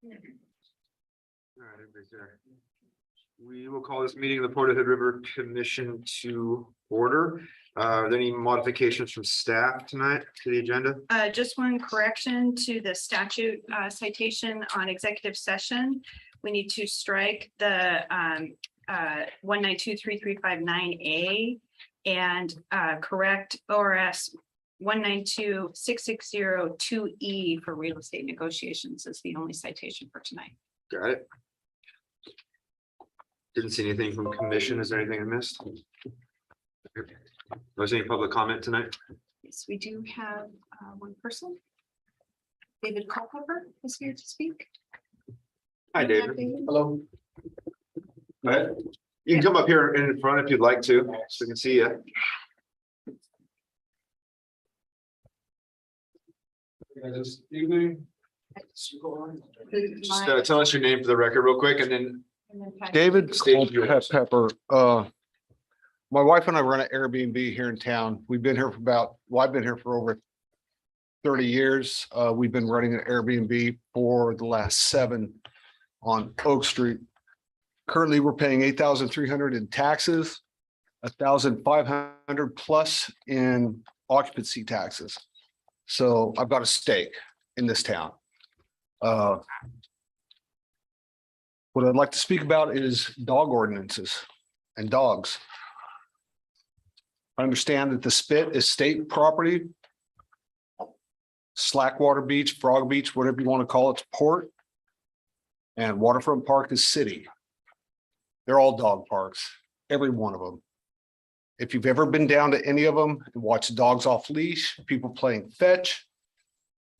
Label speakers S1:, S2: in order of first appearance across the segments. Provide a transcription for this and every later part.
S1: All right, everybody's there. We will call this meeting of the Port Hood River Commission to order. Are there any modifications from staff tonight to the agenda?
S2: Just one correction to the statute citation on executive session. We need to strike the 1923359A and correct ORS 1926602E for real estate negotiations is the only citation for tonight.
S1: Got it. Didn't see anything from commission. Is there anything I missed? Was any public comment tonight?
S2: Yes, we do have one person. David Culpepper is here to speak.
S1: Hi, David. Hello. Go ahead. You can come up here in front if you'd like to, so we can see you. This evening. Just tell us your name for the record real quick, and then
S3: David
S1: State yours.
S3: Pepper. My wife and I run an Airbnb here in town. We've been here for I've been here for over 30 years. We've been running an Airbnb for the last 7 on Oak Street. Currently, we're paying $8,300 in taxes, $1,500 plus in occupancy taxes. So I've got a stake in this town. What I'd like to speak about is dog ordinances and dogs. I understand that the Spit is state property. Slackwater Beach, Frog Beach, whatever you want to call it, port. And Waterfront Park is city. They're all dog parks, every one of them. If you've ever been down to any of them and watched dogs off leash, people playing fetch,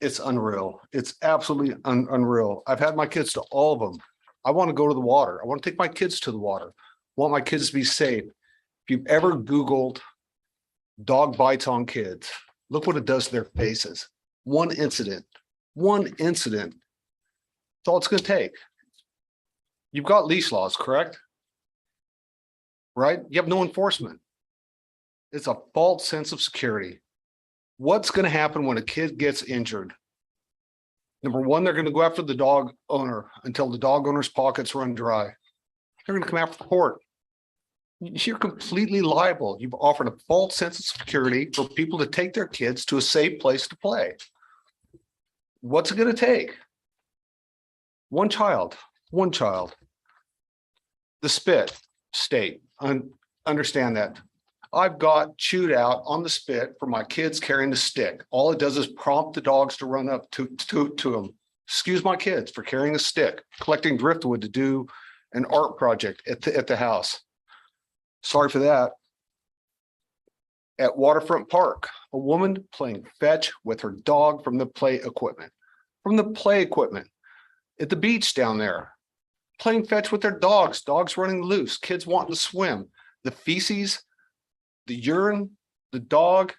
S3: it's unreal. It's absolutely unreal. I've had my kids to all of them. I want to go to the water. I want to take my kids to the water. I want my kids to be safe. If you've ever Googled dog bites on kids, look what it does to their faces. One incident. That's all it's going to take. You've got leash laws, correct? Right? You have no enforcement. It's a false sense of security. What's going to happen when a kid gets injured? Number one, they're going to go after the dog owner until the dog owner's pockets run dry. They're going to come after the court. You're completely liable. You've offered a false sense of security for people to take their kids to a safe place to play. What's it going to take? One child. The Spit state. Understand that. I've got chewed out on the Spit for my kids carrying the stick. All it does is prompt the dogs to run up to them. Excuse my kids for carrying a stick, collecting driftwood to do an art project at the house. Sorry for that. At Waterfront Park, a woman playing fetch with her dog from the play equipment. At the beach down there, playing fetch with their dogs running loose, kids wanting to swim. The feces, the urine, the dog,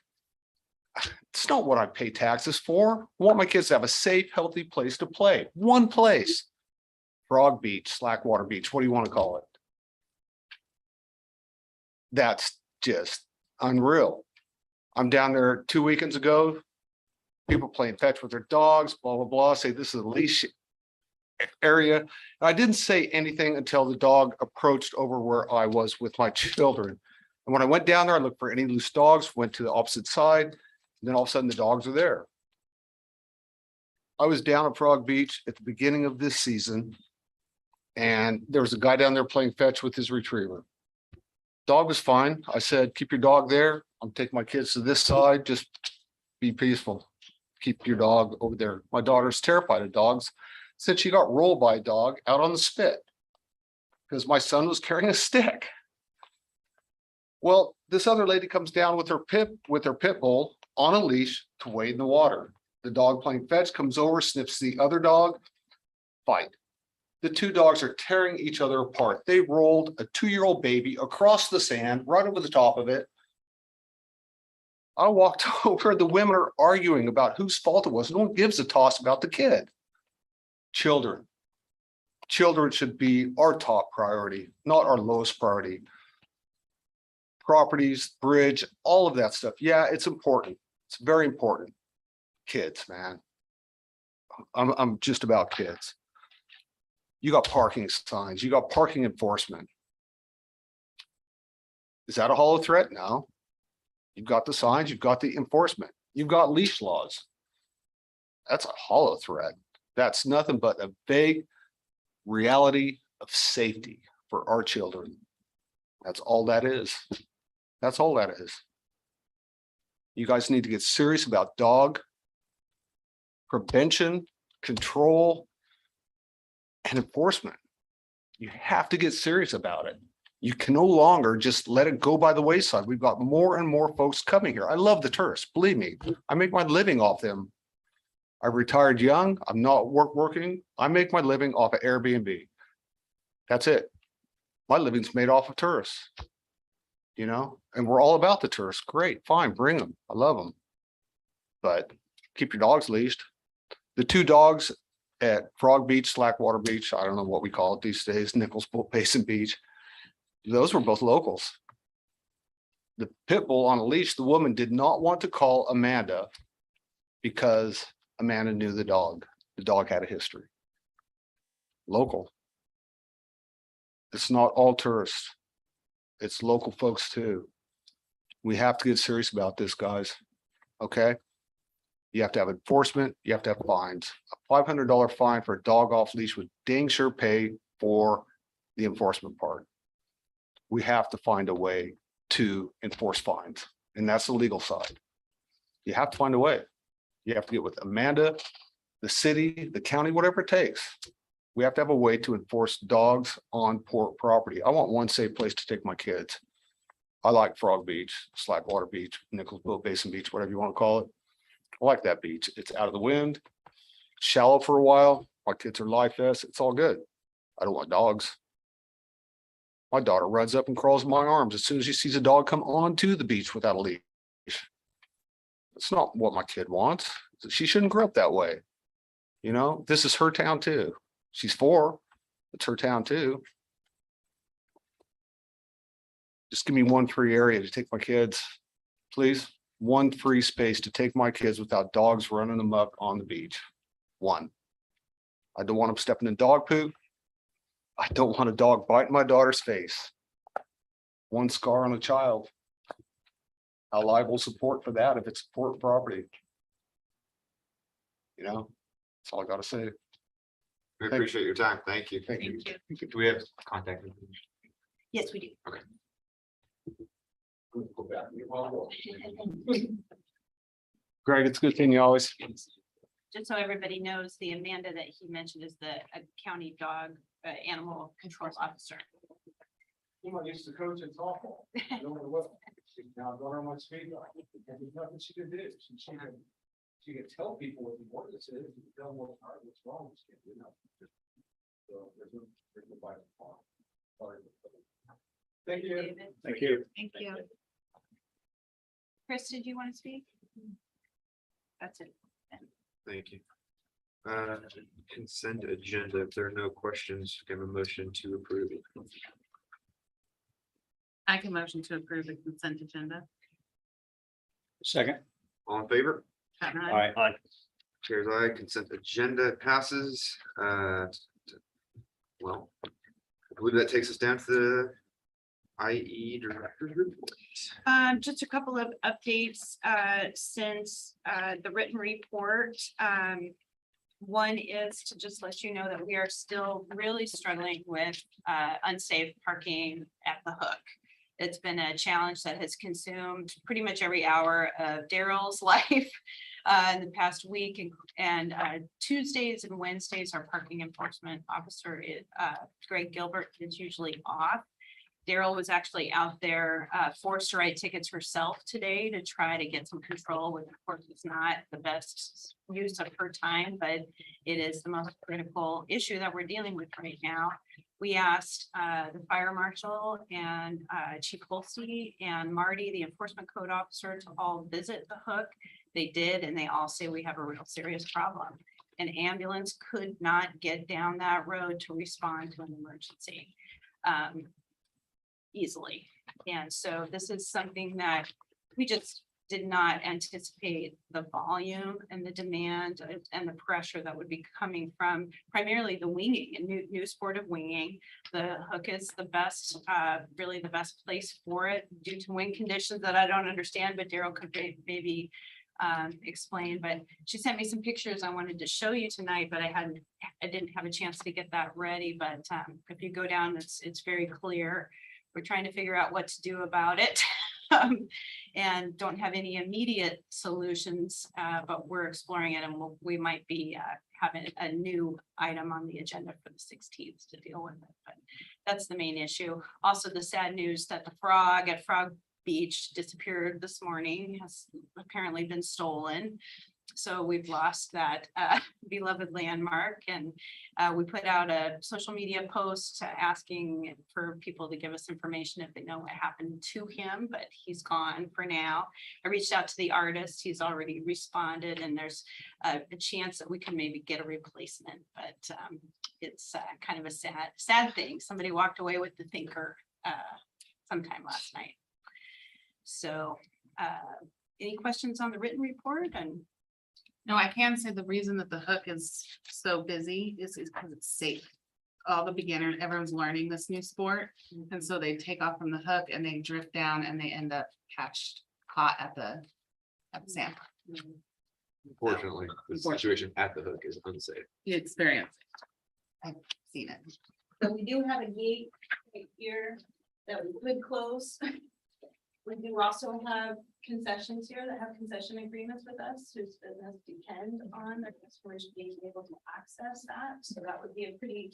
S3: it's not what I pay taxes for. I want my kids to have a safe, healthy place to play. One place. Frog Beach, Slackwater Beach, what do you want to call it? That's just unreal. I'm down there 2 weekends ago. People playing fetch with their dogs, blah, blah, blah, say this is a leash area. And I didn't say anything until the dog approached over where I was with my children. And when I went down there, I looked for any loose dogs, went to the opposite side, and then all of a sudden the dogs are there. I was down at Frog Beach at the beginning of this season, and there was a guy down there playing fetch with his retriever. Dog was fine. I said, keep your dog there. I'm taking my kids to this side. Just be peaceful. Keep your dog over there. My daughter's terrified of dogs. Said she got rolled by a dog out on the Spit because my son was carrying a stick. Well, this other lady comes down with her pit bull on a leash to wade in the water. The dog playing fetch comes over, sniffs the other dog, fight. The two dogs are tearing each other apart. They rolled a 2-year-old baby across the sand, right over the top of it. I walked over, the women are arguing about whose fault it was. No one gives a toss about the kid. Children should be our top priority, not our lowest priority. Properties, bridge, all of that stuff. Yeah, it's important. It's very important. Kids, man. I'm just about kids. You got parking signs, you got parking enforcement. Is that a hollow threat? No. You've got the signs, you've got the enforcement, you've got leash laws. That's a hollow threat. That's nothing but a vague reality of safety for our children. That's all that is. That's all that is. You guys need to get serious about dog prevention, control, and enforcement. You have to get serious about it. You can no longer just let it go by the wayside. We've got more and more folks coming here. I love the tourists, believe me. I make my living off them. I retired young. I'm not working. I make my living off of Airbnb. That's it. My living's made off of tourists. You know, and we're all about the tourists. Great, fine, bring them. I love them. But keep your dogs leashed. The 2 dogs at Frog Beach, Slackwater Beach, I don't know what we call it these days, Nichols Basin Beach. Those were both locals. The pit bull on a leash, the woman did not want to call Amanda because Amanda knew the dog. The dog had a history. Local. It's not all tourists. It's local folks too. We have to get serious about this, guys. Okay? You have to have enforcement, you have to have fines. A $500 fine for a dog off leash would dang sure pay for the enforcement part. We have to find a way to enforce fines, and that's the legal side. You have to find a way. You have to get with Amanda, the city, the county, whatever it takes. We have to have a way to enforce dogs on port property. I want one safe place to take my kids. I like Frog Beach, Slackwater Beach, Nichols Basin Beach, whatever you want to call it. I like that beach. It's out of the wind, shallow for a while. My kids are life vests. It's all good. I don't want dogs. My daughter runs up and crawls in my arms as soon as she sees a dog come onto the beach without a leash. It's not what my kid wants. She shouldn't grow up that way. You know, this is her town too. She's 4. It's her town too. Just give me one free area to take my kids, please. One free space to take my kids without dogs running amok on the beach. One. I don't want them stepping in dog poop. I don't want a dog biting my daughter's face. One scar on a child. How liable support for that if it's port property? You know, that's all I gotta say.
S1: We appreciate your time. Thank you.
S3: Thank you.
S2: Thank you.
S1: Do we have contact information?
S2: Yes, we do.
S3: Greg, it's a good thing you always.
S4: Just so everybody knows, the Amanda that he mentioned is the county dog animal control officer.
S3: I used to coach in softball. I don't know what. She's now going on my speed line. And there's nothing she could do. She could tell people what the ordinance is, and tell them what's wrong. She can't do nothing. So there's no bite. Thank you.
S4: David.
S3: Thank you.
S2: Thank you.
S4: Chris, did you want to speak? That's it.
S1: Thank you. Consent agenda. If there are no questions, give a motion to approve it.
S4: I can motion to approve the consent agenda.
S5: Second.
S1: All in favor?
S4: Aye.
S5: Aye.
S1: Chairs aye. Consent agenda passes. Well, I believe that takes us down to the IE director's report.
S2: Just a couple of updates since the written report. One is to just let you know that we are still really struggling with unsafe parking at the Hook. It's been a challenge that has consumed pretty much every hour of Daryl's life in the past week. And Tuesdays and Wednesdays, our parking enforcement officer, Greg Gilbert, is usually off. Daryl was actually out there forced to write tickets herself today to try to get some control, which of course is not the best use of her time, but it is the most critical issue that we're dealing with right now. We asked the fire marshal and Chief Holsey and Marty, the enforcement code officer, to all visit the Hook. They did, and they all say we have a real serious problem. An ambulance could not get down that road to respond to an emergency easily. And so this is something that we just did not anticipate the volume and the demand and the pressure that would be coming from primarily the winging and new sport of winging. The hook is the best, really the best place for it due to wind conditions that I don't understand, but Daryl could maybe explain. But she sent me some pictures I wanted to show you tonight, but I didn't have a chance to get that ready. But if you go down, it's very clear. We're trying to figure out what to do about it. And don't have any immediate solutions, but we're exploring it, and we might be having a new item on the agenda for the 16th to deal with it. But that's the main issue. Also, the sad news that the frog at Frog Beach disappeared this morning, has apparently been stolen. So we've lost that beloved landmark, and we put out a social media post asking for people to give us information if they know what happened to him, but he's gone for now. I reached out to the artist, he's already responded, and there's a chance that we can maybe get a replacement, but it's kind of a sad thing. Somebody walked away with the thinker sometime last night. So any questions on the written report? And
S6: No, I can say the reason that the hook is so busy is because it's safe. All the beginners, everyone's learning this new sport. And so they take off from the hook and they drift down and they end up caught at the sand.
S1: Unfortunately, the situation at the hook is unsafe.
S6: The experience. I've seen it.
S2: so we do have a gate right here that we could close. We do also have concessions here that have concession agreements with us, whose business depend on their customers being able to access that. So that would be a pretty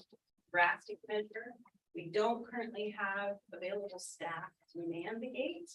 S2: drastic measure. We don't currently have available staff to man the gate.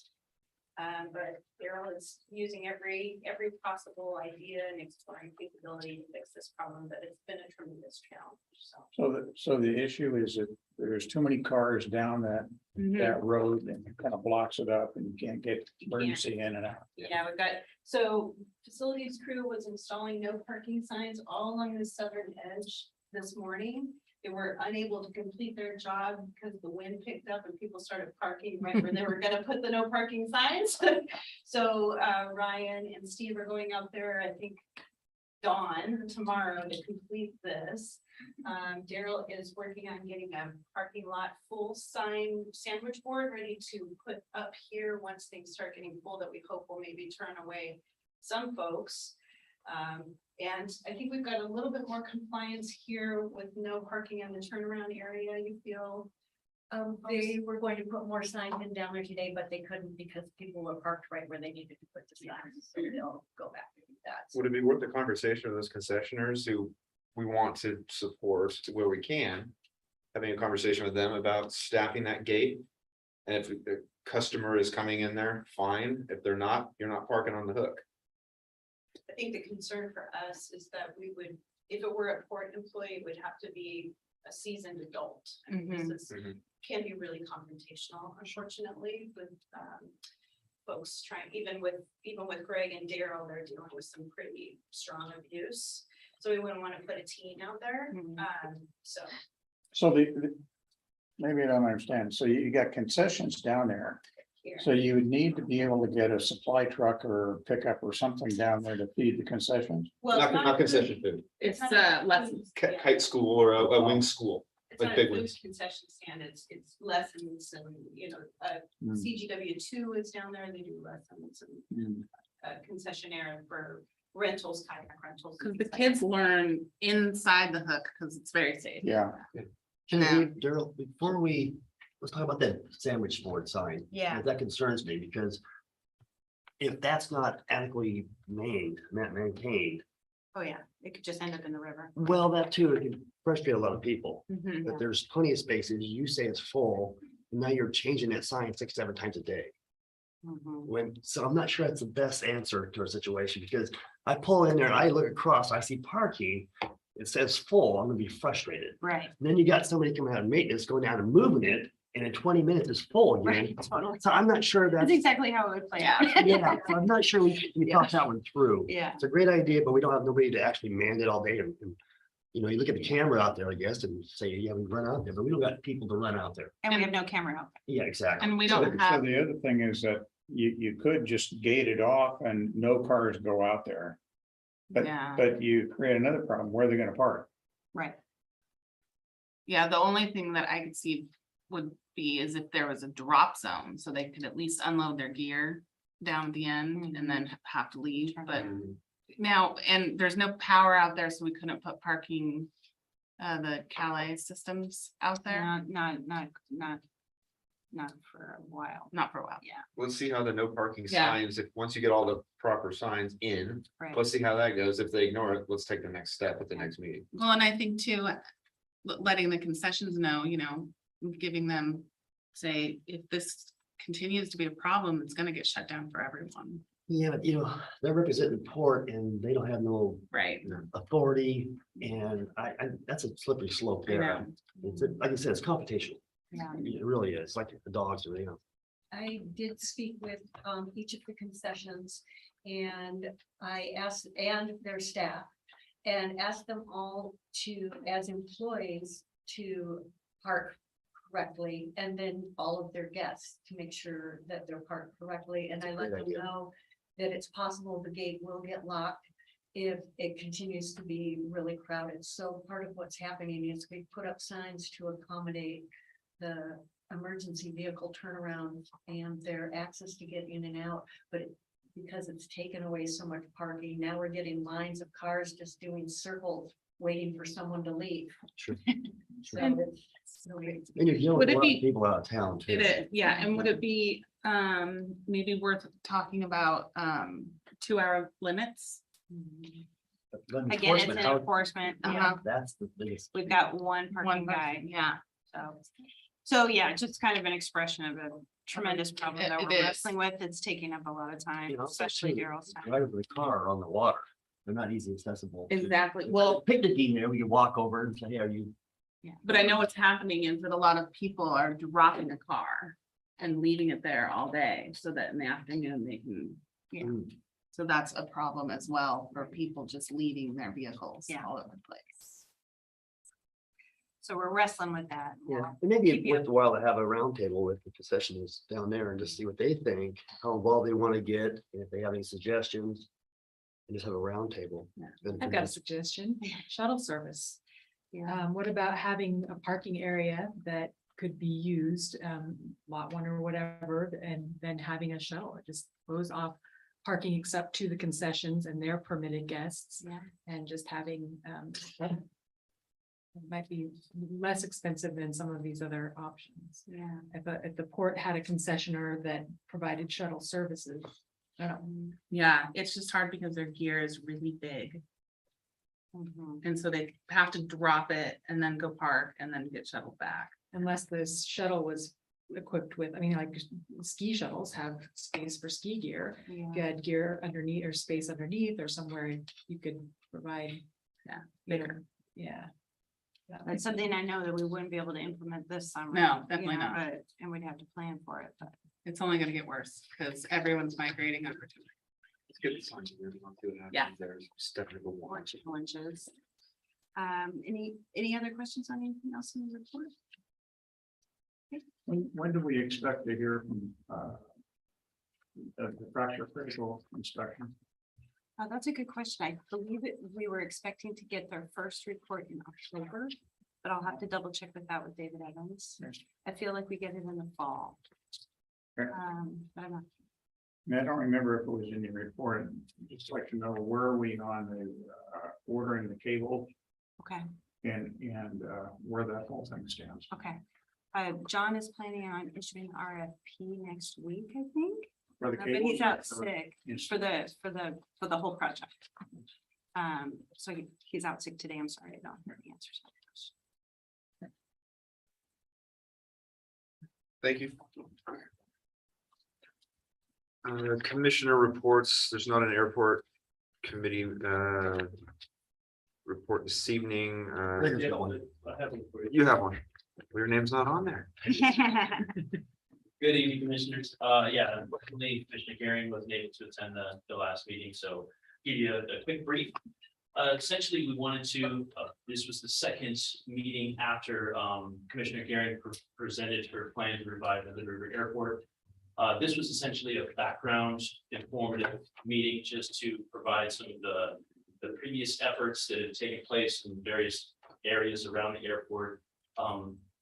S2: But Daryl is using every possible idea and exploring capability to fix this problem, but it's been a tremendous challenge, so.
S5: So the issue is that there's too many cars down that road and it kind of blocks it up and you can't get emergency in and out.
S2: Yeah, we've got, so facilities crew was installing no parking signs all along the southern edge this morning. They were unable to complete their job because the wind picked up and people started parking right where they were gonna put the no parking signs. So Ryan and Steve are going out there, I think, dawn tomorrow to complete this. Daryl is working on getting a parking lot full sign sandwich board ready to put up here once things start getting full, that we hope will maybe turn away some folks. And I think we've got a little bit more compliance here with no parking in the turnaround area, you feel?
S4: They were going to put more signs in down there today, but they couldn't because people were parked right where they needed to put the signs, so they'll go back and do that.
S1: Would it be worth the conversation of those concessionaires who we want to support where we can? Having a conversation with them about staffing that gate? And if the customer is coming in there, fine. If they're not, you're not parking on the hook.
S2: I think the concern for us is that we would, if it were a port employee, it would have to be a seasoned adult. And this is, can be really confrontational, unfortunately, with folks trying, even with Greg and Daryl, they're dealing with some pretty strong abuse. So we wouldn't want to put a teen out there.
S5: So maybe I don't understand. So you got concessions down there.
S2: Here.
S5: So you would need to be able to get a supply truck or pickup or something down there to feed the concessions.
S2: Well,
S1: Not concession food,
S6: It's
S2: not a
S6: lessons.
S2: food- yeah.
S1: kite school or a wing school.
S2: It's
S1: like
S2: not
S1: big
S2: a food
S1: ones.
S2: concession stand, it's lessons and, CGW2 is down there, they do lessons and concessionaire for rentals, kayak rentals.
S6: Because the kids learn inside the hook because it's very safe.
S5: Yeah.
S7: Daryl, before let's talk about that sandwich board sign.
S4: Yeah.
S7: That concerns me because if that's not adequately maintained,
S2: Oh, yeah, it could just end up in the river.
S7: well, that too, it can frustrate a lot of people.
S6: Mhm.
S7: But there's plenty of spaces. You say it's full, and now you're changing that sign 6, 7 times a day. So I'm not sure that's the best answer to our situation, because I pull in there and I look across, I see parking, it says full, I'm gonna be frustrated.
S2: Right.
S7: And then you got somebody coming out of maintenance, going down and moving it, and in 20 minutes it's full again.
S2: Right, totally.
S7: So I'm not sure
S2: That's
S7: that's,
S2: exactly how it would play out.
S7: yeah, so I'm not sure we thought that one through.
S2: Yeah.
S7: It's a great idea, but we don't have nobody to actually man it all day and, you look at the camera out there, I guess, and say, yeah, we run out there, but we don't got people to run out there.
S2: And we have no camera out.
S7: Yeah, exactly.
S6: And we
S5: So
S6: don't have,
S5: the other thing is that you could just gate it off and no cars go out there. But,
S6: Yeah.
S5: but you create another problem, where are they gonna park?
S6: Right. Yeah, the only thing that I could see would be is if there was a drop zone, so they could at least unload their gear down at the end and then have to leave, but now, and there's no power out there, so we couldn't put parking. The Calais systems out there,
S2: Not for a while.
S6: not for a while.
S2: Yeah,
S1: Let's see how the no parking
S6: Yeah.
S1: signs, if, once you get all the proper signs in,
S2: right.
S1: let's see how that goes. If they ignore it, let's take the next step at the next meeting.
S6: Well, and I think too, letting the concessions know, giving them, say, if this continues to be a problem, it's gonna get shut down for everyone.
S7: Yeah, but they're representing port and they don't have no
S6: Right.
S7: authority, and that's a slippery slope
S6: I
S7: there.
S6: know.
S7: It's, like I said, it's computational.
S2: Yeah.
S7: It really is, like the dogs are,
S4: I did speak with each of the concessions and I asked, and their staff. And asked them all to, as employees, to park correctly and then all of their guests to make sure that they're parked correctly. And I let
S7: Great
S4: them
S7: idea.
S4: know that it's possible the gate will get locked if it continues to be really crowded. So part of what's happening is we put up signs to accommodate the emergency vehicle turnaround and their access to get in and out, but because it's taken away so much parking, now we're getting lines of cars just doing circles, waiting for someone to leave.
S7: Sure.
S4: So
S6: And-
S4: it's really-
S7: And you're dealing
S6: Would
S7: with a
S6: it
S7: lot of
S6: be-
S7: people out of town too.
S6: It is, yeah, and would it be, maybe worth talking about, 2-hour limits?
S7: But
S2: Again, it's
S7: enforcement,
S2: an
S7: how-
S2: enforcement. Yeah,
S6: Uh-huh.
S7: That's the biggest.
S2: we've got one parking
S6: One
S2: guy,
S6: person, yeah.
S2: so yeah, just kind of an expression of a tremendous problem that
S6: It
S2: we're
S6: is.
S2: wrestling with. It's taking up a lot of time, especially Daryl's time.
S7: Driving the car on the water, they're not easy accessible.
S6: Exactly, well,
S7: Picnicking there, we can walk over and say, hey, are you?
S6: but I know what's happening is that a lot of people are dropping a car and leaving it there all day, so that in the afternoon they can,
S7: Mm.
S6: so that's a problem as well for people just leaving their vehicles
S2: Yeah.
S6: all over the place.
S2: So we're wrestling with that.
S7: Yeah, it may be
S2: Keep you-
S7: worthwhile to have a roundtable with the concessionaires down there and just see what they think, how involved they want to get, and if they have any suggestions. And just have a roundtable.
S6: Yeah.
S7: And
S8: I've got a suggestion, shuttle service.
S2: Yeah.
S8: What about having a parking area that could be used, lot one or whatever, and then having a shuttle, it just goes off. Parking except to the concessions and their permitted guests,
S2: Yeah.
S8: and just having, it might be less expensive than some of these other options.
S2: Yeah.
S8: If the port had a concessionaire that provided shuttle services.
S6: Yeah, it's just hard because their gear is really big,
S2: Mhm.
S6: and so they have to drop it and then go park and then get shuttled back.
S8: Unless this shuttle was equipped with, I mean, like ski shuttles have space for ski gear.
S2: Yeah.
S8: You had gear underneath or space underneath or somewhere you could provide.
S6: Yeah,
S8: Bigger, yeah.
S2: That's something I know that we wouldn't be able to implement this summer.
S6: No,
S2: you
S6: definitely
S2: know,
S6: not.
S2: but- And we'd have to plan for it, but.
S6: It's only gonna get worse because everyone's migrating over to it.
S1: Let's get the signs in, we'll see what happens
S6: Yeah.
S1: there. Step number one.
S2: Lunch and lunches. Any other questions on anything else in the report?
S5: When do we expect to hear from, the fracture critical inspection?
S2: Oh, that's a good question. I believe we were expecting to get their first report in October, but I'll have to double check with that with David Evans.
S5: Yes.
S2: I feel like we get it in the fall.
S5: Okay.
S2: But I'm not.
S5: And I don't remember if it was in your report, just like to know where are we on the, ordering the cable
S2: Okay,
S5: and, where that whole thing stands.
S2: okay. John is planning on issuing RFP next week, I think,
S5: For the
S2: but
S5: cable
S2: he's out
S5: or
S2: sick
S5: ins-
S2: for the whole project. So he's out sick today. I'm sorry, I don't have the answers. to that question.
S1: Thank you. Commissioner reports, there's not an airport committee report this evening.
S7: There's got one.
S1: You have one. Your name's not on there.
S9: Good evening, commissioners. Yeah, unfortunately, Commissioner Garing wasn't able to attend the last meeting, so give you a quick brief. Essentially, we wanted to, this was the second meeting after Commissioner Garing presented her plan to revive the Hood River Airport. This was essentially a background informative meeting just to provide some of the previous efforts that had taken place in various areas around the airport.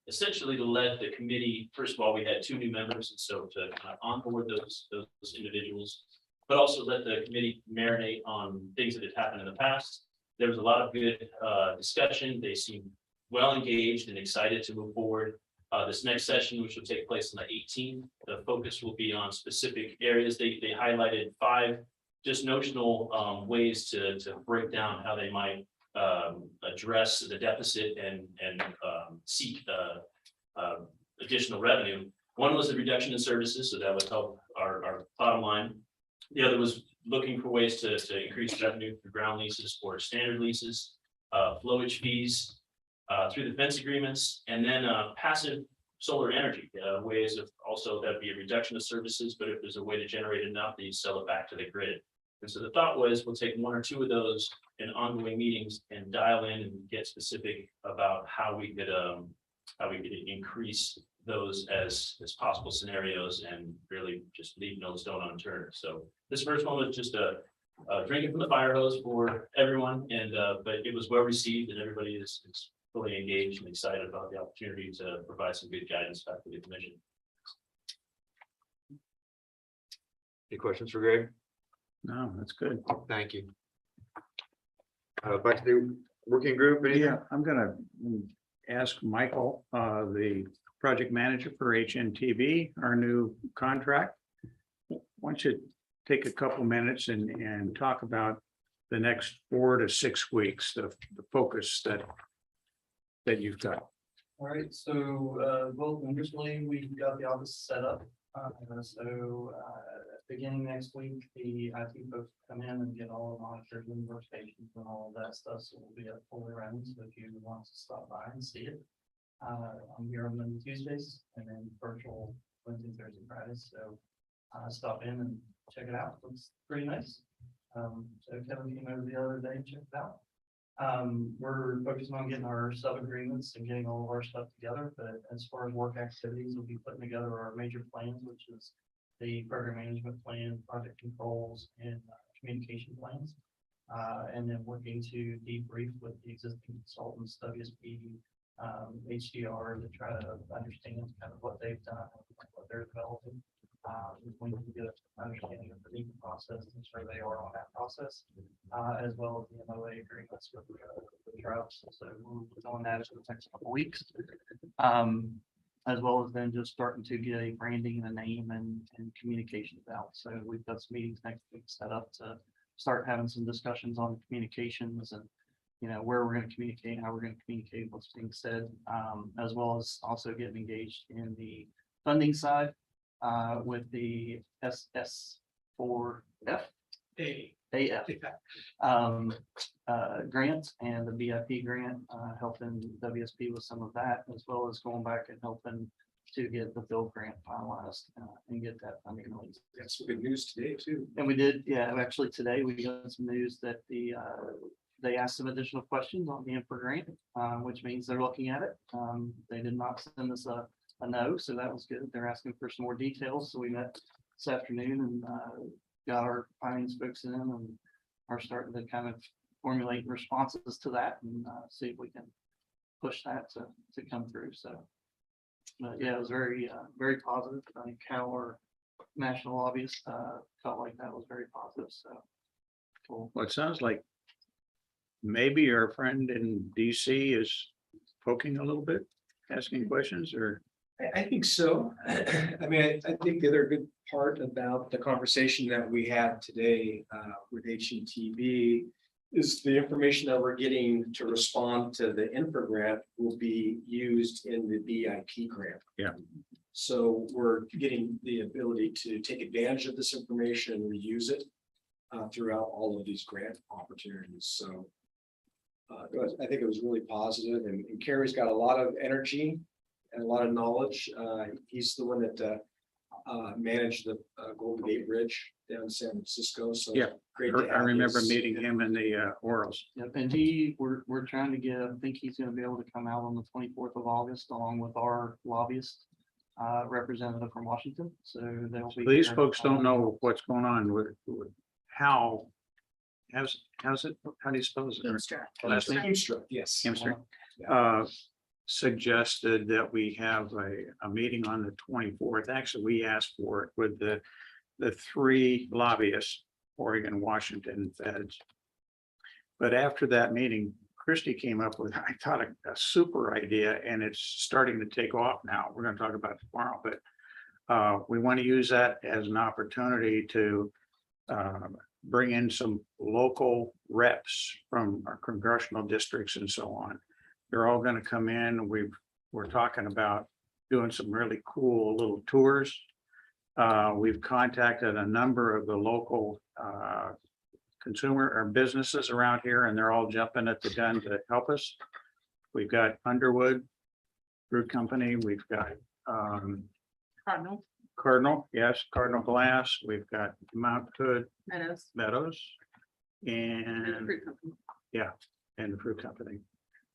S9: Essentially to let the committee, first of all, we had 2 new members, and so to kind of onboard those individuals, but also let the committee marinate on things that had happened in the past. There was a lot of good discussion. They seemed well engaged and excited to move forward. This next session, which will take place on the 18th, the focus will be on specific areas. They highlighted 5 just notional ways to break down how they might address the deficit and seek additional revenue. One was the reduction in services, so that would help our bottom line. The other was looking for ways to increase revenue through ground leases or standard leases, flowage fees through the fence agreements, and then passive solar energy ways of also that'd be a reduction of services, but if there's a way to generate enough, that you sell it back to the grid. And so the thought was we'll take 1 or 2 of those in ongoing meetings and dial in and get specific about how we could increase those as possible scenarios and really just leave no stone unturned. So this first one was just a drinking from the fire hose for everyone, and but it was well received and everybody is fully engaged and excited about the opportunity to provide some good guidance back to the commission.
S1: Any questions for Greg?
S5: No, that's good.
S1: Thank you. Back to the working group. anything?
S5: Yeah, I'm gonna ask Michael, the project manager for HNTV, our new contract. Why don't you take a couple minutes and talk about the next 4 to 6 weeks, the focus that you've got.
S10: All right, so, well, initially, we got the office set up. Beginning next week, the IT folks come in and get all the monitors and workstations and all of that stuff, so we'll be up fully running, so if you want to stop by and see it. I'm here on Monday, Tuesdays, and then virtual Wednesday, Thursday, Fridays, so stop in and check it out, looks pretty nice. So Kevin came over the other day and checked it out. We're focusing on getting our sub agreements and getting all of our stuff together, but as far as work activities, we'll be putting together our major plans, which is the program management plan, project controls, and communication plans. And then working to debrief with the existing consultants, WSP, HDR, to try to understand kind of what they've done, what they're developing. We can get an understanding of the legal process and where they are on that process, as well as the MOA agreements with the tribes. So we'll be on that for the next couple of weeks. As well as then just starting to get a branding and a name and communications out. So we've got some meetings next week set up to start having some discussions on communications and, you know, where we're going to communicate, how we're going to communicate what's being said, as well as also getting engaged in the funding side with the SS4F. AF grant and the BIP grant, helping WSP with some of that, as well as going back and helping to get the build grant finalized and get that funding released.
S3: Got some good news today too.
S10: And we did, yeah, actually today we got some news that they asked some additional questions on the infra grant, which means they're looking at it. They did not send us a no, so that was good. They're asking for some more details, so we met this afternoon and got our finance folks in and are starting to kind of formulate responses to that and see if we can push that to come through. So, but yeah, it was very, very positive. I think Cal, our national lobbyist, felt like that was very positive. So, cool.
S5: Well, it sounds like maybe your friend in DC is poking a little bit, asking questions, or
S11: I think so. I mean, I think the other good part about the conversation that we had today with HETB is the information that we're getting to respond to the infra grant will be used in the BIP grant.
S5: Yeah.
S11: So we're getting the ability to take advantage of this information and reuse it throughout all of these grant opportunities. So I think it was really positive, and Kerry's got a lot of energy and a lot of knowledge. He's the one that managed the Golden Gate Bridge down in San Francisco. So
S5: yeah,
S11: great to
S5: I
S11: have
S5: remember
S11: his-
S5: meeting him in the orals.
S10: Yep, and we're trying to get, I think he's gonna be able to come out on the 24th of August along with our lobbyist. representative from Washington, so they'll be.
S5: These
S10: here.
S5: folks don't know what's going on with how. How's it, how do you spell it? Last name?
S11: Eavesdropp, yes.
S5: Hamster. Uh, suggested that we have a meeting on the 24th. Actually, we asked for it with the three lobbyists, Oregon, Washington, feds. But after that meeting, Christie came up with, I thought, a super idea, and it's starting to take off now. We're going to talk about it tomorrow, but we want to use that as an opportunity to bring in some local reps from our congressional districts and so on. They're all going to come in. We're talking about doing some really cool little tours. We've contacted a number of the local consumer or businesses around here, and they're all jumping at the gun to help us. We've got Underwood Fruit Company. We've got Cardinal, yes, Cardinal Glass. We've got Mount Hood Meadows. And and the fruit company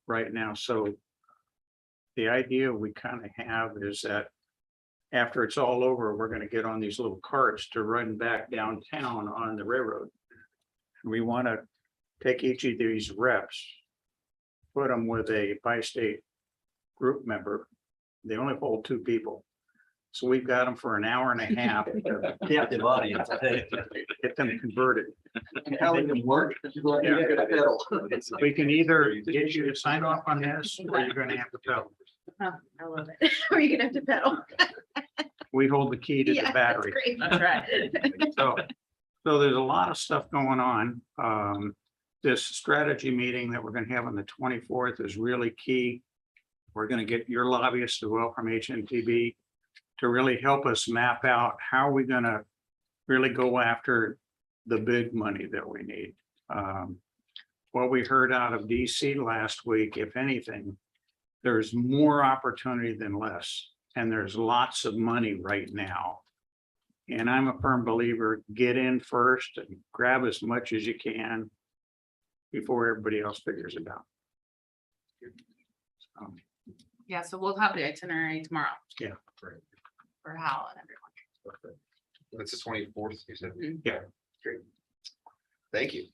S5: right now. So the idea we kind of have is that after it's all over, we're going to get on these little carts to run back downtown on the railroad. We want to take each of these reps, put them with a bi-state group member. They only hold 2 people. So we've got them for an hour and a half.
S10: Captive audience, I think.
S5: Get them converted.
S10: How they can work.
S5: We can either get you to sign off on this, or you're gonna have to pedal.
S2: I love it. Or you're gonna have to pedal.
S5: We hold the key to the battery.
S2: That's right.
S5: So there's a lot of stuff going on. This strategy meeting that we're gonna have on the 24th is really key. We're gonna get your lobbyists as well from HNTB to really help us map out how we're gonna really go after the big money that we need. What we heard out of DC last week, if anything, there's more opportunity than less, and there's lots of money right now. And I'm a firm believer, get in first and grab as much as you can before everybody else figures it out.
S6: Yeah, so we'll have the itinerary tomorrow.
S5: Yeah.
S6: For Hal and everyone.
S1: That's the 24th, you said?
S5: Yeah.
S1: Great. Thank you.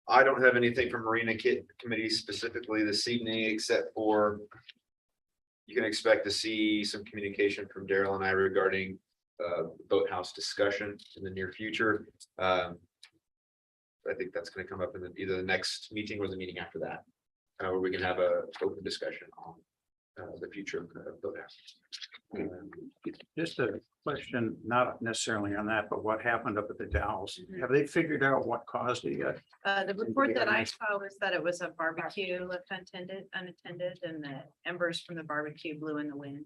S1: I don't have anything from Marina Committee specifically this evening, except for you can expect to see some communication from Daryl and I regarding boathouse discussion in the near future. I think that's going to come up in either the next meeting or the meeting after that, where we can have a open discussion on the future of the boathouse.
S5: Just a question, not necessarily on that, but what happened up at the Dalles? Have they figured out what caused it yet?
S2: The report that I saw was that it was a barbecue left unattended, and the embers from the barbecue blew in the wind.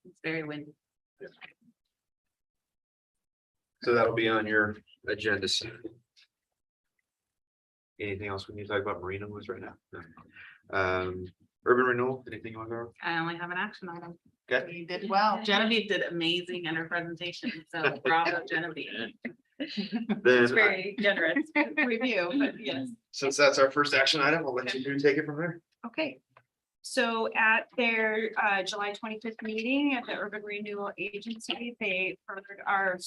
S2: It's very windy.
S1: So that'll be on your agenda soon. Anything else we need to talk about Marina was right now? No. Urban renewal, anything you want to go?
S6: I only have an action item.
S1: Okay.
S6: You did well. Genevieve did amazing in her presentation, so bravo, Genevieve.
S2: It's very generous review, but yes.
S1: Since that's our first action item, I'll let you take it from there.
S2: Okay. So at their July 25th meeting at the Urban Renewal Agency, they heard our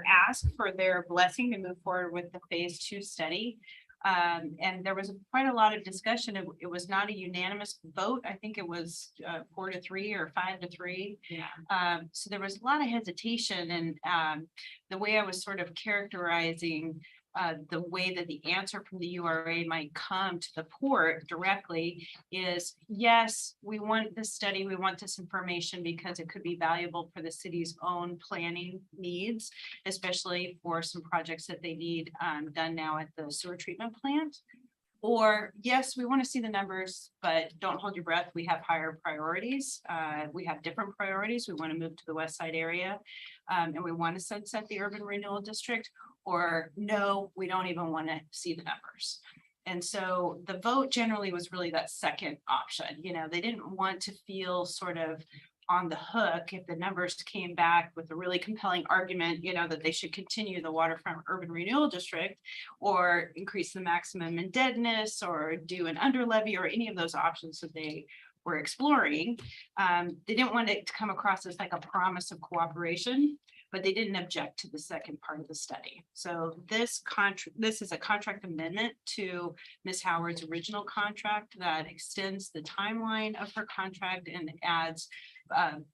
S2: ask for their blessing to move forward with the phase 2 study. And there was quite a lot of discussion. It was not a unanimous vote. I think it was 4-3 or 5-3.
S6: Yeah.
S2: So there was a lot of hesitation, and the way I was sort of characterizing the way that the answer from the URA might come to the port directly is, yes, we want this study, we want this information because it could be valuable for the city's own planning needs, especially for some projects that they need done now at the sewer treatment plant. Or yes, we want to see the numbers, but don't hold your breath. We have higher priorities. We have different priorities. We want to move to the west side area, and we want to sunset the urban renewal district. Or no, we don't even want to see the numbers. And so the vote generally was really that second option. You know, they didn't want to feel sort of on the hook if the numbers came back with a really compelling argument, you know, that they should continue the waterfront urban renewal district or increase the maximum indebtedness or do an under levy or any of those options that they were exploring. They didn't want it to come across as like a promise of cooperation, but they didn't object to the second part of the study. So this is a contract amendment to Ms. Howard's original contract that extends the timeline of her contract and adds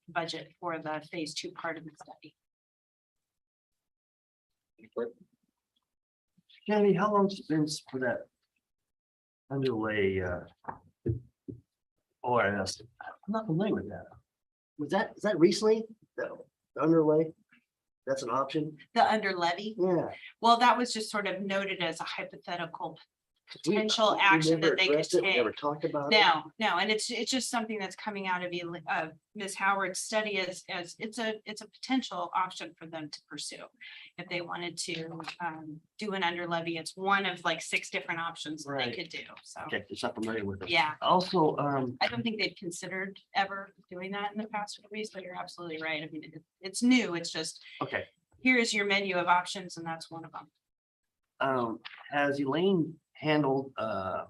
S2: budget for the phase 2 part of the study.
S7: Candy, how long's it been for that underlay? Oh, I'm not familiar with that. Is that recently? The underlay? That's an option?
S2: The under levy,
S7: Yeah.
S2: well, that was just sort of noted as a hypothetical
S7: We-
S2: potential
S7: we
S2: action
S7: never
S2: that they could
S7: addressed it, we
S2: take.
S7: Never talked about it.
S2: No, and it's just something that's coming out of Ms. Howard's study as it's a potential option for them to pursue. If they wanted to do an under levy, it's one of like 6 different options that they
S7: Right.
S2: could do, so.
S7: Okay, just not familiar with it.
S2: Yeah,
S7: Also,
S2: I don't think they've considered ever doing that in the past, Reese, but you're absolutely right. I mean, it's new, it's just,
S7: okay,
S2: here's your menu of options and that's one of them.
S7: has Elaine handled a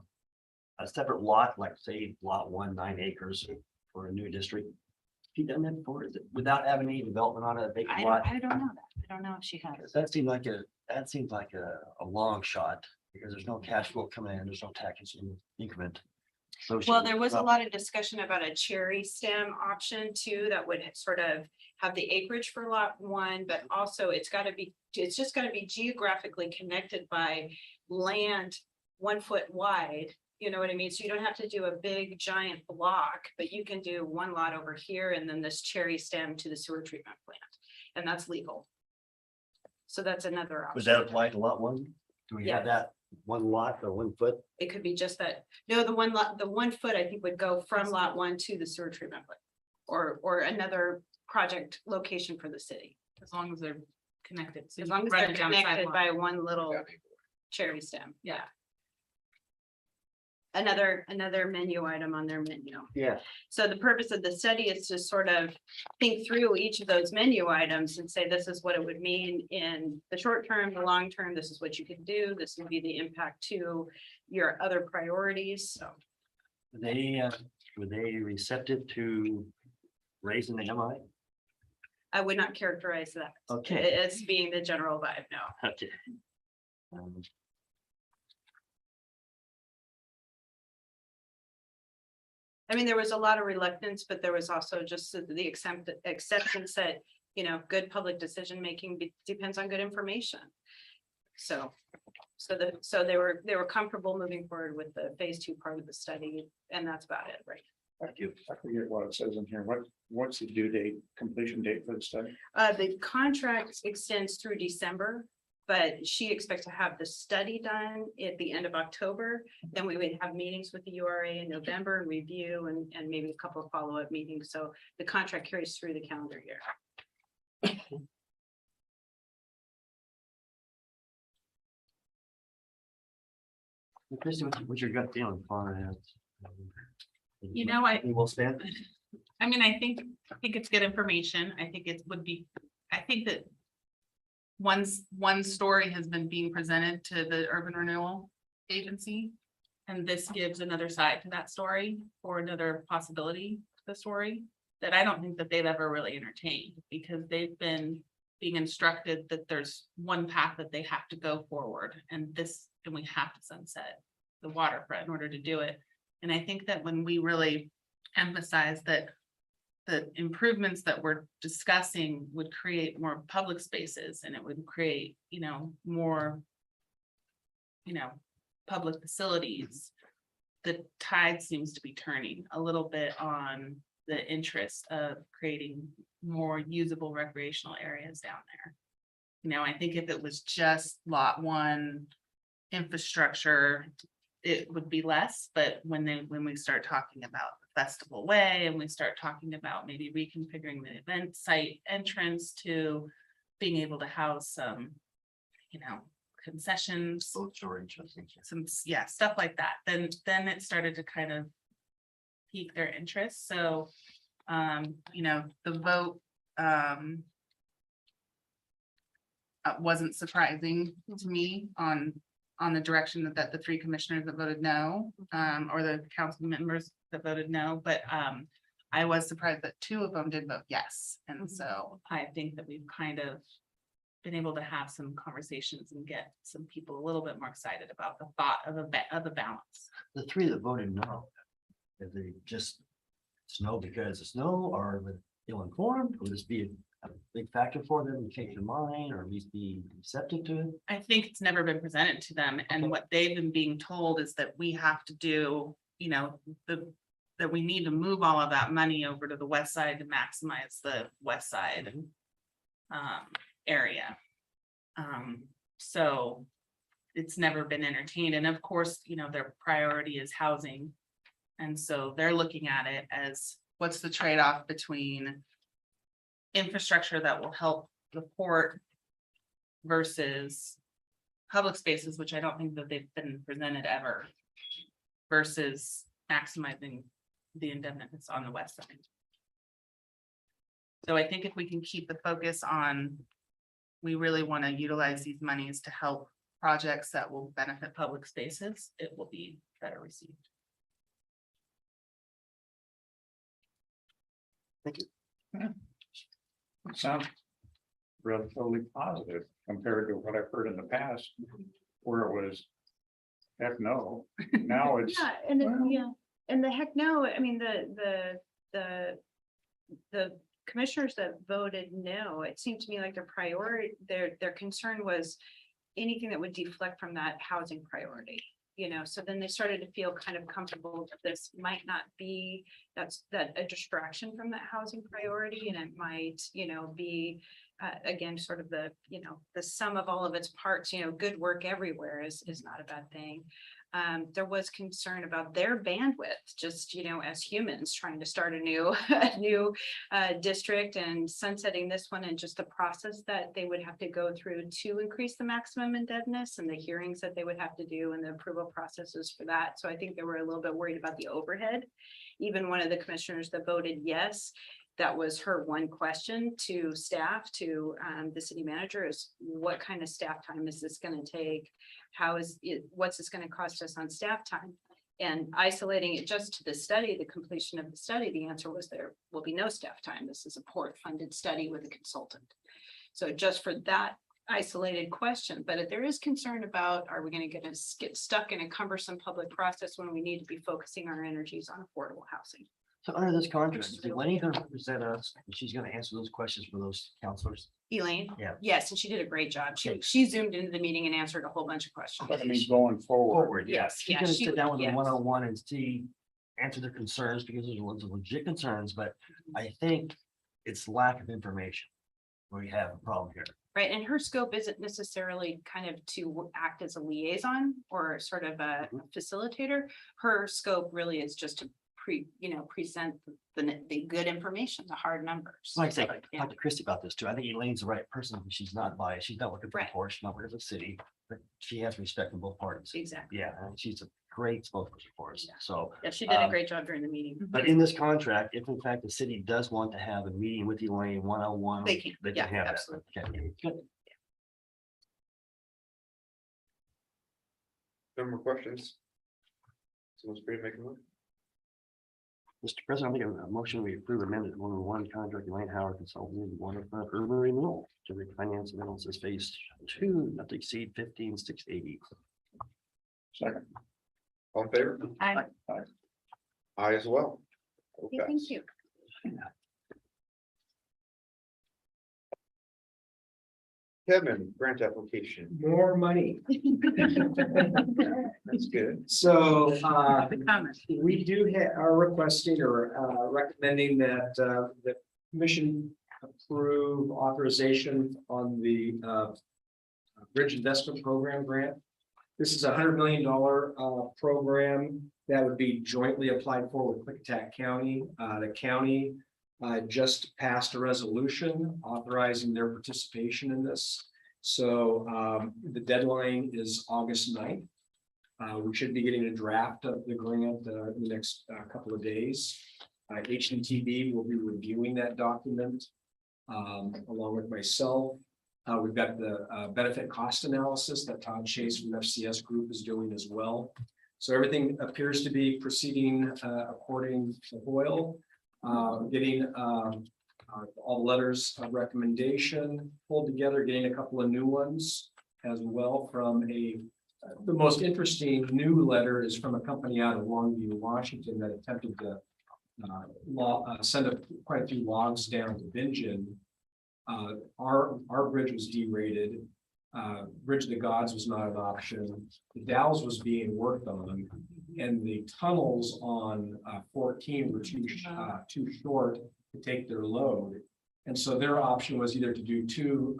S7: separate lot, like say lot 1, 9 acres for a new district? She done that before? Is it without having any development on a vacant lot?
S2: I don't know that. I don't know if she has.
S7: That seems like a long shot because there's no cash flow coming in, there's no tax increment. So she-
S2: Well, there was a lot of discussion about a cherry stem option too, that would sort of have the acreage for lot 1, but also it's just gotta be geographically connected by land 1 foot wide. You know what I mean? So you don't have to do a big giant block, but you can do 1 lot over here and then this cherry stem to the sewer treatment plant. And that's legal. So that's another option.
S7: Was that applied to lot 1? Do we have
S2: Yes.
S7: that 1 lot or 1 foot?
S2: It could be just that, no, the 1 lot, the 1 foot, I think would go from lot 1 to the sewer treatment plant. Or another project location for the city,
S6: As long as they're connected. So
S2: as
S6: you
S2: long as
S6: run
S2: they're
S6: it down a
S2: connected
S6: sidewalk.
S2: by 1 little cherry stem, yeah. Another menu item on their menu.
S7: Yeah.
S2: So the purpose of the study is to sort of think through each of those menu items and say, this is what it would mean in the short term, the long term, this is what you could do, this would be the impact to your other priorities, so.
S7: Were they receptive to raising the MI?
S2: I would not characterize that
S7: Okay.
S2: as being the general vibe, no.
S7: Okay.
S2: I mean, there was a lot of reluctance, but there was also just the acceptance that, you know, good public decision making depends on good information. So they were comfortable moving forward with the phase 2 part of the study, and that's about it, right?
S7: Thank you.
S5: I forget what it says in here. What's the due date, completion date for the study?
S2: The contract extends through December, but she expects to have the study done at the end of October. Then we would have meetings with the URA in November and review and maybe a couple of follow-up meetings. So the contract carries through the calendar year.
S7: Christie, what's your gut feeling far as?
S6: You know, I
S7: Will stand?
S6: mean, I think it's good information. I think it would be, I think that one story has been being presented to the Urban Renewal Agency. And this gives another side to that story or another possibility to the story that I don't think that they've ever really entertained, because they've been being instructed that there's one path that they have to go forward, and we have to sunset the waterfront in order to do it. And I think that when we really emphasize that the improvements that we're discussing would create more public spaces, and it would create, more, public facilities, the tide seems to be turning a little bit on the interest of creating more usable recreational areas down there. I think if it was just lot 1 infrastructure, it would be less, but when we start talking about the Festival Way and we start talking about maybe reconfiguring the event site entrance to being able to house some, concessions,
S7: Both are interesting.
S6: some, stuff like that, then it started to kind of pique their interest. So, the vote wasn't surprising to me on on the direction that the three commissioners that voted no, or the council members that voted no, but, I was surprised that two of them did vote yes. And so I think that we've kind of been able to have some conversations and get some people a little bit more excited about the thought of a balance.
S7: The three that voted no, if they just snow because of snow or with ill-informed, would this be a big factor for them to change their mind or at least be receptive to it?
S6: I think it's never been presented to them, and what they've been being told is that we have to do, that we need to move all of that money over to the west side to maximize the west side area. So it's never been entertained, and of course, their priority is housing. And so they're looking at it as, what's the trade-off between infrastructure that will help the port versus public spaces, which I don't think that they've been presented ever, versus maximizing the indemnities on the west side. So I think if we can keep the focus on, we really want to utilize these monies to help projects that will benefit public spaces, it will be better received.
S7: Thank you.
S5: Sounds relatively positive compared to what I've heard in the past, where it was heck no. Now it's,
S2: Yeah, and
S5: well-
S2: yeah, and the heck no, I mean, the commissioners that voted no, it seemed to me like their priority, their concern was anything that would deflect from that housing priority. So then they started to feel kind of comfortable that this might not be, that a distraction from that housing priority, and it might, be again, sort of the sum of all of its parts, good work everywhere is not a bad thing. There was concern about their bandwidth, just, as humans trying to start a new district and sunsetting this one, and just the process that they would have to go through to increase the maximum indebtedness, and the hearings that they would have to do and the approval processes for that. So I think they were a little bit worried about the overhead. Even one of the commissioners that voted yes, that was her one question to staff, to the city manager, is what kind of staff time is this going to take? What's this going to cost us on staff time? And isolating it just to the study, the completion of the study, the answer was there will be no staff time. This is a port funded study with a consultant. So just for that isolated question, but if there is concern about, are we going to get stuck in a cumbersome public process when we need to be focusing our energies on affordable housing?
S7: So under this contract, is Lenny gonna represent us? And she's gonna answer those questions for those counselors?
S2: Elaine?
S7: Yeah.
S2: Yes, and she did a great job.
S7: Okay.
S2: She zoomed into the meeting and answered a whole bunch of questions.
S5: but I mean, going forward.
S7: Forward, yeah.
S2: Yes,
S7: She's
S2: yeah,
S7: gonna
S2: she
S7: sit down with
S2: would,
S7: them
S2: yes.
S7: one-on-one and see, answer their concerns, because there's lots of legit concerns, but I think it's lack of information. We have a problem here.
S2: Right, and her scope isn't necessarily kind of to act as a liaison or sort of a facilitator. Her scope really is just to present the good information, the hard numbers.
S7: Like I said,
S2: Yeah.
S7: talk to Christy about this too. I think Elaine's the right person. She's not biased. She's not working for the
S2: Right.
S7: port. She's not working for the city, but she has respect from both parties.
S2: Exactly.
S7: Yeah, and she's a great spokesperson for us.
S2: Yeah.
S7: So,
S2: Yeah, she did a
S7: Um,
S2: great job during the meeting.
S7: but in this contract, if in fact the city does want to have a meeting with Elaine one-on-one.
S2: They can, yeah,
S7: have that.
S2: absolutely.
S7: Okay, good.
S1: No more questions? Someone's free to make a move.
S7: Mr. President, I make a motion, we approve amendment 101 contract Elaine Howard consultant waterfront urban renewal to refinance analysis phase 2, not to exceed 15,680.
S5: Second.
S1: All in favor?
S2: Aye.
S1: Aye as well.
S2: Okay, thank you.
S1: Kevin, grant application.
S10: More money.
S1: That's good.
S10: So,
S6: Good comment.
S10: we are requesting or recommending that the commission approve authorization on the Bridge Investment Program grant. This is $100 million program that would be jointly applied for with Quickatack County. The county just passed a resolution authorizing their participation in this. So the deadline is August 9th. We should be getting a draft of the grant in the next couple of days. HNTB will be reviewing that document along with myself.
S11: We've got the benefit cost analysis that Todd Chase from FCS Group is doing as well. So everything appears to be proceeding according to Hoyle. Getting all the letters of recommendation pulled together, getting a couple of new ones as well from the most interesting new letter is from a company out of Longview, Washington that attempted to send quite a few logs down to Bingen. Our bridge was derated. Bridge of the Gods was not an option. The Dalles was being worked on, and the tunnels on 14 were too short to take their load. And so their option was either to do two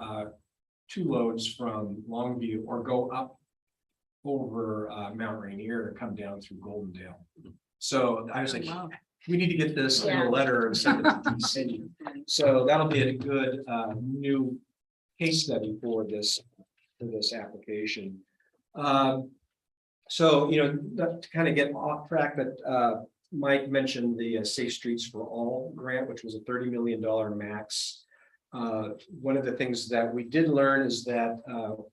S11: loads from Longview or go up over Mount Rainier and come down through Goldendale. So I was like, we need to get this in a letter and send it to DC. So that'll be a good new case study for this application. So, you know, to kind of get off track, but Mike mentioned the Safe Streets for All grant, which was a $30 million max. One of the things that we did learn is that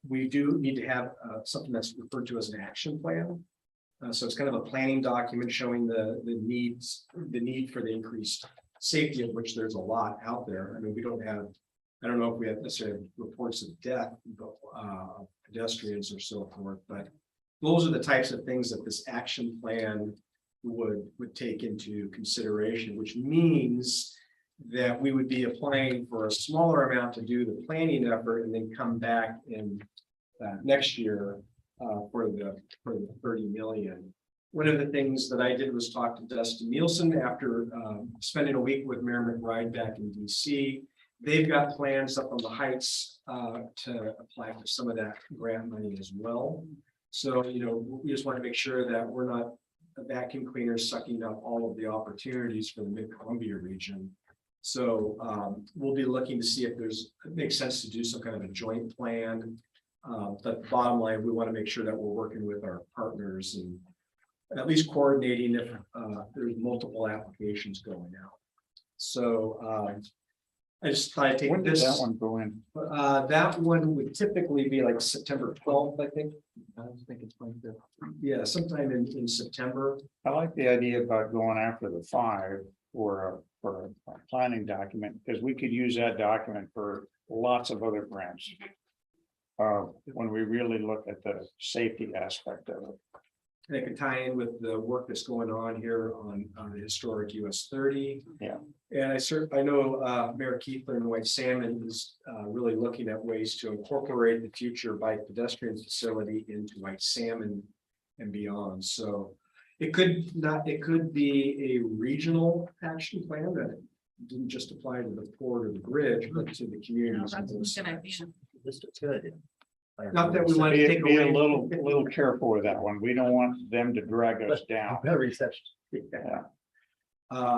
S11: we do need to have something that's referred to as an action plan. So it's kind of a planning document showing the need for the increased safety, of which there's a lot out there. I mean, I don't know if we have necessarily reports of death, pedestrians or so forth, but those are the types of things that this action plan would take into consideration, which means that we would be applying for a smaller amount to do the planning effort and then come back in next year for the 30 million. One of the things that I did was talk to Dustin Nielsen after spending a week with Mayor McBride back in DC. They've got plans up on the Heights to apply for some of that grant money as well. So, you know, we just want to make sure that we're not a vacuum cleaner sucking up all of the opportunities for the Mid-Columbia region. So we'll be looking to see if it makes sense to do some kind of a joint plan. But bottom line, we want to make sure that we're working with our partners and at least coordinating if there's multiple applications going out. So I just thought I'd take
S5: When does
S11: this.
S5: that one go in?
S11: That one would typically be like September 12th, I think. I think it's going to. Yeah, sometime in September.
S5: I like the idea about going after the 5 for a planning document, because we could use that document for lots of other grants. When we really look at the safety aspect of it.
S11: And it could tie in with the work that's going on here on the historic US 30.
S5: Yeah.
S11: And I know Mayor Keithler and White Salmon is really looking at ways to incorporate the future bike pedestrian facility into White Salmon and beyond. So it could be a regional action plan that didn't just apply to the port or the bridge, but to the communities. on both sides.
S7: This is good.
S11: Not that we want to take
S5: Be a
S11: away.
S5: little careful with that one. We don't want them to drag us down.
S7: Better reception.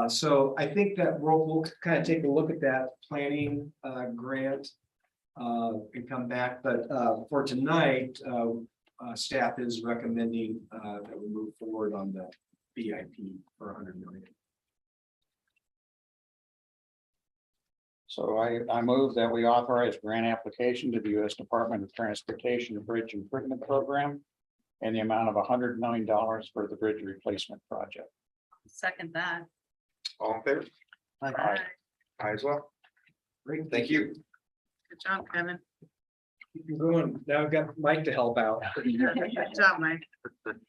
S11: So I think that we'll kind of take a look at that planning grant and come back, but for tonight, staff is recommending that we move forward on the BIP for 100 million.
S5: So I move that we authorize grant application to the U.S. Department of Transportation Bridge Improvement Program in the amount of $100 million for the bridge replacement project.
S6: Second that.
S1: All in favor?
S6: Aye.
S1: Aye as well. Great, thank you.
S6: Good job, Kevin.
S11: Keep going. Now I've got Mike to help out.
S6: Good job, Mike.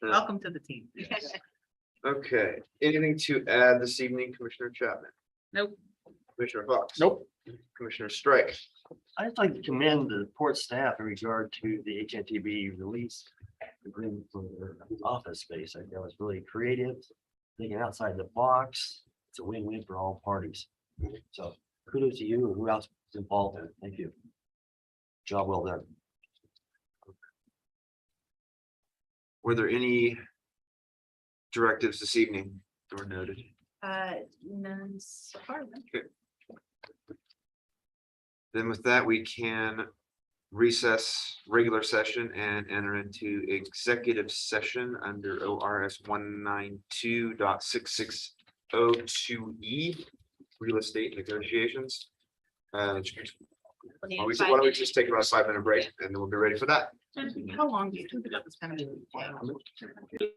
S6: Welcome to the team.
S1: Okay, anything to add this evening, Commissioner Chapman?
S6: Nope.
S1: Commissioner Fox?
S5: Nope.
S1: Commissioner Strike?
S7: I'd like to commend the port staff in regard to the HNTB release agreement for their office space. I think that was really creative, thinking outside the box. It's a win-win for all parties. So kudos to you and who else is involved in it. Thank you. Job well done.
S1: Were there any directives this evening that were noted?
S2: None so far.
S1: Then with that, we can recess regular session and enter into executive session under ORS 192.6602E, real estate negotiations.
S2: We'll need
S1: Why don't we-
S2: 5
S1: why don't we
S2: minutes.
S1: just take about a 5-minute break and then we'll be ready for that?
S6: How long do you think that it's gonna be?